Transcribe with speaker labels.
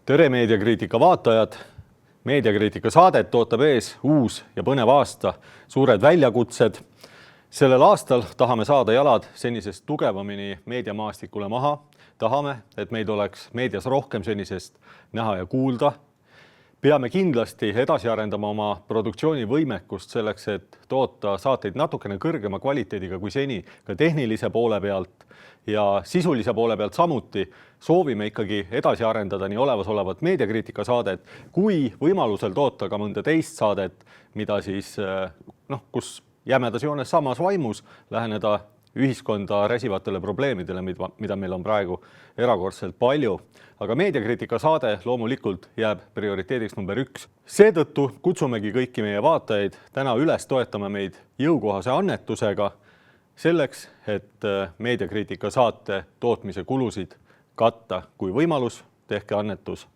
Speaker 1: tere meediakriitika vaatajad! Meediakriitika saadet ootab ees uus ja põnev aasta, suured väljakutsed. Sellel aastal tahame saada jalad senisest tugevamini meediamaastikule maha. Tahame, et meid oleks meedias rohkem senisest näha ja kuulda. Peame kindlasti edasi arendama oma produktsioonivõimekust selleks, et toota saateid natukene kõrgema kvaliteediga kui seni, ka tehnilise poole pealt ja sisulise poole pealt samuti. Soovime ikkagi edasi arendada nii olemasolevat meediakriitika saadet, kui võimalusel toota ka mõnda teist saadet, mida siis, kus jämedas joones samas vaimus läheneda ühiskonda räsivatele probleemidele, mida meil on praegu erakordselt palju. Aga meediakriitika saade loomulikult jääb prioriteediks number 1. Seetõttu kutsumegi kõiki meie vaatajaid täna üles toetama meid jõukohase annetusega selleks, et meediakriitika saate tootmise kulusid katta. Kui võimalus, tehke annetus